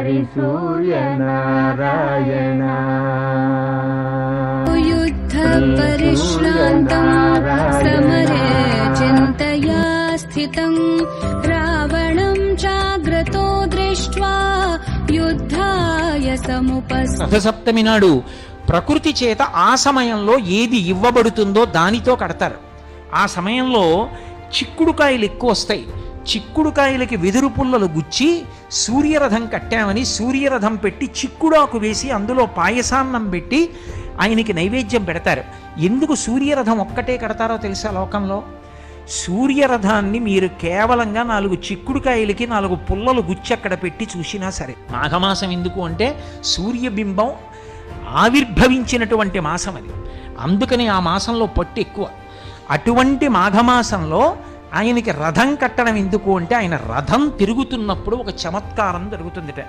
హరి సూర్య నారాయణ యుద్ధ పరిశ్రాంతం సమరే చింతయా స్థితం రావణం జాగ్రతో దృష్ట్వా యుద్ధాయ సముపస్థిత. రథసప్తమి నాడు ప్రకృతి చేత ఆ సమయంలో ఏది ఇవ్వబడుతుందో దానితో కడతారు. ఆ సమయంలో చిక్కుడుకాయలు ఎక్కువ వస్తాయి. చిక్కుడుకాయలకి వెదురు పుల్లలు గుచ్చి సూర్యరథం కట్టామని సూర్యరథం పెట్టి చిక్కుడాకు వేసి అందులో పాయసాన్నం పెట్టి ఆయనకి నైవేద్యం పెడతారు. ఎందుకు సూర్యరథం ఒక్కటే కడతారో తెలుసా లోకంలో? సూర్యరథాన్ని మీరు కేవలంగా 4 చిక్కుడుకాయలకి 4 పుల్లలు గుచ్చి అక్కడ పెట్టి చూసినా సరే. మాఘమాసం ఎందుకు అంటే సూర్యబింబం ఆవిర్భవించినటువంటి మాసం అది. అందుకని ఆ మాసంలో పట్టు ఎక్కువ. అటువంటి మాఘమాసంలో ఆయనకి రథం కట్టడం ఎందుకు అంటే ఆయన రథం తిరుగుతున్నప్పుడు ఒక చమత్కారం జరుగుతుందిట.